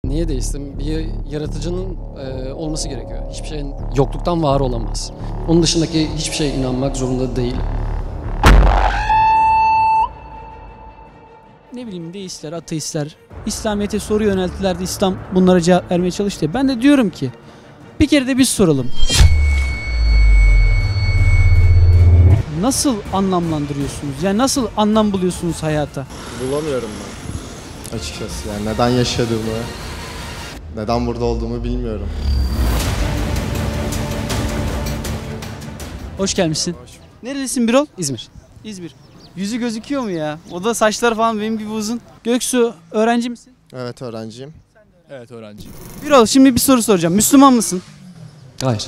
Niye değişsin? Bir yaratıcının olması gerekiyor. Hiçbir şeyin yokluktan var olamaz. Onun dışındaki hiçbir şeye inanmak zorunda değil. Ne bileyim deistler, ateistler, İslamiyet'e soru yönelttiler de İslam bunlara cevap vermeye çalıştı. Ben de diyorum ki bir kere de biz soralım. Nasıl anlamlandırıyorsunuz? Yani nasıl anlam buluyorsunuz hayata? Bulamıyorum ben açıkçası. Yani neden yaşadığımı, neden burada olduğumu bilmiyorum. Hoş gelmişsin. Nerelisin Birol? İzmir. İzmir. Yüzü gözüküyor mu ya? O da saçlar falan benim gibi uzun. Göksu, öğrenci misin? Evet, öğrenciyim. Evet, öğrenciyim. Birol, şimdi bir soru soracağım. Müslüman mısın? Hayır.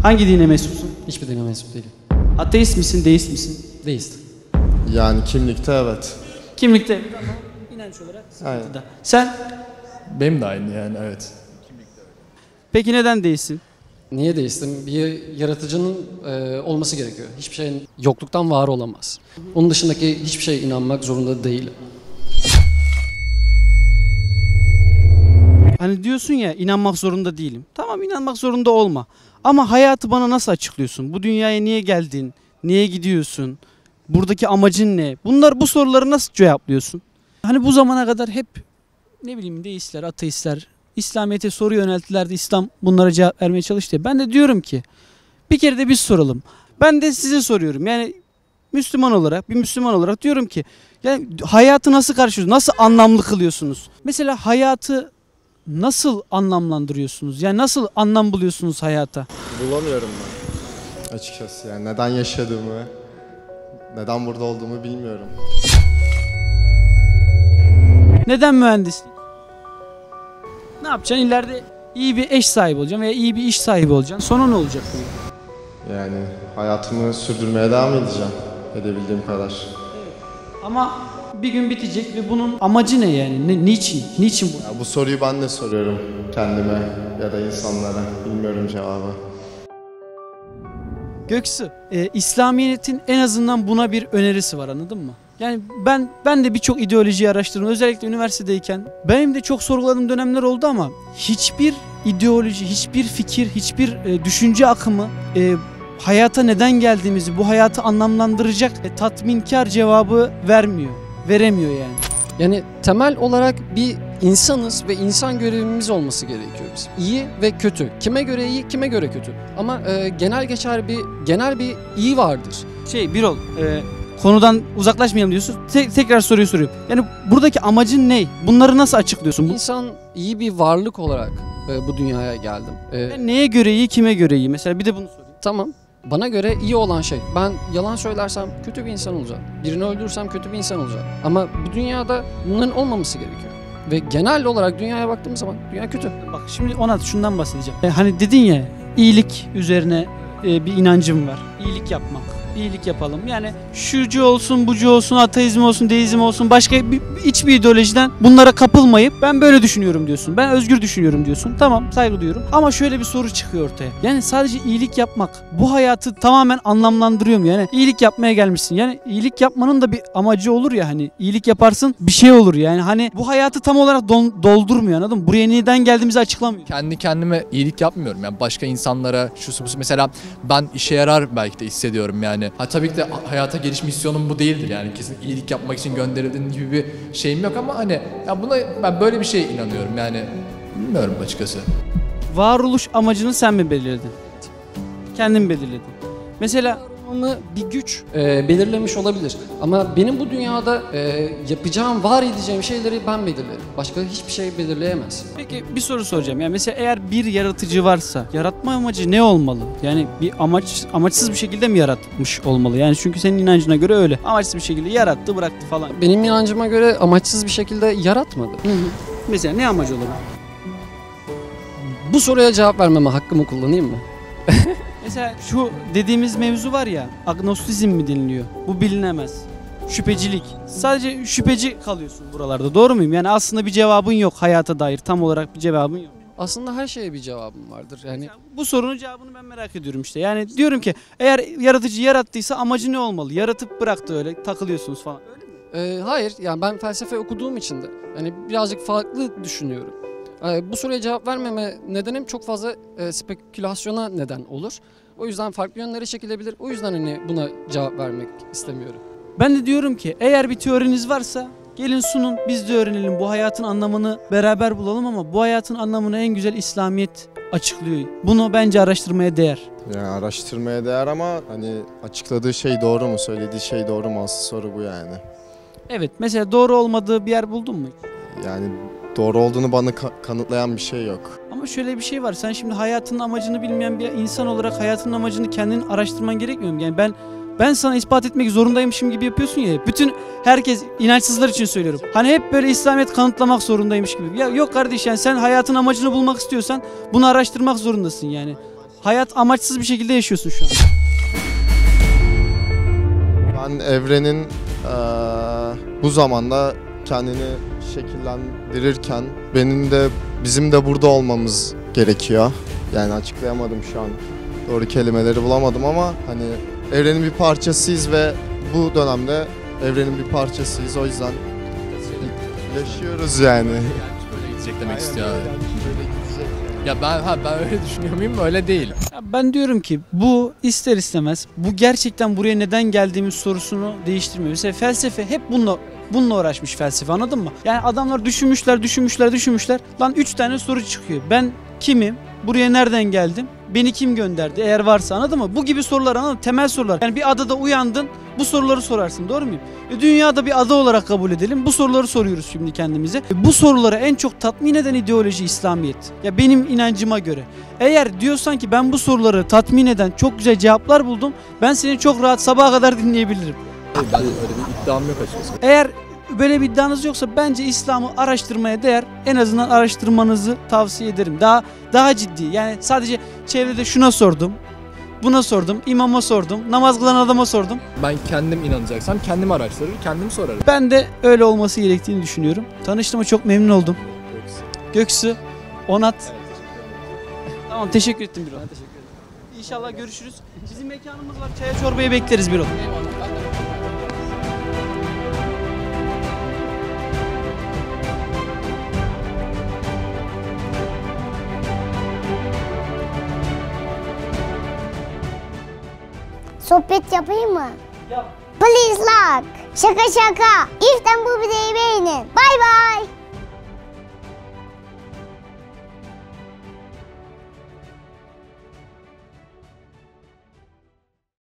Hangi dine mensupsun? Hiçbir dine mensup değilim. Ateist misin, deist misin? Deist. Yani kimlikte evet. Kimlikte evet ama inanç olarak sıkıntıda. Sen? Benim de aynı yani, evet. Peki neden değilsin? Niye değişsin? Bir yaratıcının olması gerekiyor. Hiçbir şeyin yokluktan var olamaz. Onun dışındaki hiçbir şeye inanmak zorunda değil. Hani diyorsun ya inanmak zorunda değilim. Tamam, inanmak zorunda olma. Ama hayatı bana nasıl açıklıyorsun? Bu dünyaya niye geldin? Niye gidiyorsun? Buradaki amacın ne? Bu soruları nasıl cevaplıyorsun? Hani bu zamana kadar hep ne bileyim deistler, ateistler, İslamiyet'e soru yönelttiler de İslam bunlara cevap vermeye çalıştı. Ben de diyorum ki bir kere de biz soralım. Ben de size soruyorum. Yani bir Müslüman olarak diyorum ki yani hayatı nasıl karşılıyorsunuz? Nasıl anlamlı kılıyorsunuz? Mesela hayatı nasıl anlamlandırıyorsunuz? Yani nasıl anlam buluyorsunuz hayata? Bulamıyorum ben açıkçası. Yani neden yaşadığımı, neden burada olduğumu bilmiyorum. Neden mühendislik? Ne yapacaksın? İleride iyi bir eş sahibi olacaksın veya iyi bir iş sahibi olacaksın. Sonra ne olacak bu? Yani hayatımı sürdürmeye devam edeceğim. Edebildiğim kadar. Ama bir gün bitecek ve bunun amacı ne yani? Niçin? Niçin bu? Ya bu soruyu ben de soruyorum kendime ya da insanlara. Bilmiyorum cevabı. Göksu, İslamiyet'in en azından buna bir önerisi var, anladın mı? Yani ben de birçok ideolojiyi araştırdım. Özellikle üniversitedeyken benim de çok sorguladığım dönemler oldu ama hiçbir ideoloji, hiçbir fikir, hiçbir düşünce akımı hayata neden geldiğimizi, bu hayatı anlamlandıracak tatminkar cevabı veremiyor yani. Yani temel olarak bir insanız ve insan görevimiz olması gerekiyor bizim. İyi ve kötü. Kime göre iyi, kime göre kötü. Ama genel bir iyi vardır. Birol, konudan uzaklaşmayalım diyorsun. Tekrar soruyu soruyorum. Yani buradaki amacın ne? Bunları nasıl açıklıyorsun? İnsan iyi bir varlık olarak bu dünyaya geldim. Yani neye göre iyi, kime göre iyi? Mesela bir de bunu sorayım. Tamam. Bana göre iyi olan şey. Ben yalan söylersem kötü bir insan olacağım. Birini öldürürsem kötü bir insan olacağım. Ama bu dünyada bunların olmaması gerekiyor. Ve genel olarak dünyaya baktığımız zaman dünya kötü. Bak şimdi şundan bahsedeceğim. Hani dedin ya iyilik üzerine bir inancım var. İyilik yapmak. İyilik yapalım. Yani şucu olsun, bucu olsun, ateizm olsun, deizm olsun, başka hiçbir ideolojiden bunlara kapılmayıp ben böyle düşünüyorum diyorsun. Ben özgür düşünüyorum diyorsun. Tamam, saygı duyuyorum. Ama şöyle bir soru çıkıyor ortaya. Yani sadece iyilik yapmak bu hayatı tamamen anlamlandırıyor mu? Yani iyilik yapmaya gelmişsin. Yani iyilik yapmanın da bir amacı olur ya, hani iyilik yaparsın bir şey olur yani. Hani bu hayatı tam olarak doldurmuyor, anladın mı? Buraya neden geldiğimizi açıklamıyor. Kendi kendime iyilik yapmıyorum. Yani başka insanlara mesela ben işe yarar belki de hissediyorum yani. Tabii ki de hayata geliş misyonum bu değildir yani, kesin iyilik yapmak için gönderildiğin gibi bir şeyim yok ama hani ya ben böyle bir şeye inanıyorum yani, bilmiyorum açıkçası. Varoluş amacını sen mi belirledin? Kendin mi belirledin? Mesela Bir güç belirlemiş olabilir. Ama benim bu dünyada yapacağım, var edeceğim şeyleri ben belirlerim. Başka hiçbir şey belirleyemez. peki bir soru soracağım. Yani mesela eğer bir yaratıcı varsa yaratma amacı ne olmalı? Yani bir amaçsız bir şekilde mi yaratmış olmalı? Yani çünkü senin inancına göre öyle. Amaçsız bir şekilde yarattı, bıraktı falan. Benim inancıma göre amaçsız bir şekilde yaratmadı. Mesela ne amacı olabilir? Bu soruya cevap vermeme hakkımı kullanayım mı? Mesela şu dediğimiz mevzu var ya, agnostizm mi deniliyor? Bu bilinemez. Şüphecilik. Sadece şüpheci kalıyorsun buralarda. Doğru muyum? Yani aslında bir cevabın yok hayata dair. Tam olarak bir cevabın yok. Aslında her şeye bir cevabım vardır. Yani mesela bu sorunun cevabını ben merak ediyorum işte. Yani diyorum ki eğer yaratıcı yarattıysa amacı ne olmalı? Yaratıp bıraktı, öyle takılıyorsunuz falan. Öyle mi? hayır, yani ben felsefe okuduğum için de yani birazcık farklı düşünüyorum. Bu soruya cevap vermeme nedenim çok fazla spekülasyona neden olur. O yüzden farklı yönlere çekilebilir. O yüzden hani buna cevap vermek istemiyorum. Ben de diyorum ki eğer bir teoriniz varsa gelin sunun, biz de öğrenelim. Bu hayatın anlamını beraber bulalım ama bu hayatın anlamını en güzel İslamiyet açıklıyor. Bunu bence araştırmaya değer. Yani araştırmaya değer ama hani açıkladığı şey doğru mu, söylediği şey doğru mu, asıl soru bu yani. Evet, mesela doğru olmadığı bir yer buldun mu? Yani doğru olduğunu bana kanıtlayan bir şey yok. Ama şöyle bir şey var. Sen şimdi hayatının amacını bilmeyen bir insan olarak hayatının amacını kendin araştırman gerekmiyor mu? Yani ben sana ispat etmek zorundaymışım gibi yapıyorsun ya. Bütün herkes, inançsızlar için söylüyorum. Hani hep böyle İslamiyet kanıtlamak zorundaymış gibi. Ya yok kardeş, yani sen hayatın amacını bulmak istiyorsan bunu araştırmak zorundasın yani. Hayat amaçsız bir şekilde yaşıyorsun şu an. Ben evrenin bu zamanda kendini şekillendirirken bizim de burada olmamız gerekiyor. Yani açıklayamadım şu an. Doğru kelimeleri bulamadım ama hani evrenin bir parçasıyız ve bu dönemde evrenin bir parçasıyız. O yüzden yaşıyoruz yani. Böyle gidecek demek istiyor. Ya ben öyle düşünüyor muyum? Öyle değil. Ya ben diyorum ki bu ister istemez bu gerçekten buraya neden geldiğimiz sorusunu değiştirmiyor. Mesela felsefe hep bununla uğraşmış, felsefe, anladın mı? Yani adamlar düşünmüşler. Lan 3 tane soru çıkıyor. Ben kimim? Buraya nereden geldim? Beni kim gönderdi? Eğer varsa, anladın mı? Bu gibi sorular, anladın mı? Temel sorular. Yani bir adada uyandın, bu soruları sorarsın, doğru muyum? Dünyada bir ada olarak kabul edelim. Bu soruları soruyoruz şimdi kendimize. Bu soruları en çok tatmin eden ideoloji İslamiyet. Ya benim inancıma göre. Eğer diyorsan ki ben bu soruları tatmin eden çok güzel cevaplar buldum, ben seni çok rahat sabaha kadar dinleyebilirim. Ben öyle bir iddiam yok açıkçası. Eğer böyle bir iddianız yoksa bence İslam'ı araştırmaya değer. En azından araştırmanızı tavsiye ederim. Daha ciddi. Yani sadece çevrede şuna sordum, buna sordum, imama sordum, namaz kılan adama sordum. Ben kendim inanacaksam kendim araştırır, kendim sorarım. Ben de öyle olması gerektiğini düşünüyorum. Tanıştığıma çok memnun oldum. Göksu, Onat. Tamam, teşekkür ettim Birol. Teşekkür ederim. İnşallah görüşürüz. Bizim mekanımız var. Çaya çorbaya bekleriz Birol. Sohbet yapayım mı? Yap. Please like. Şaka şaka. İften bu videoyu beğenin. Bye bye.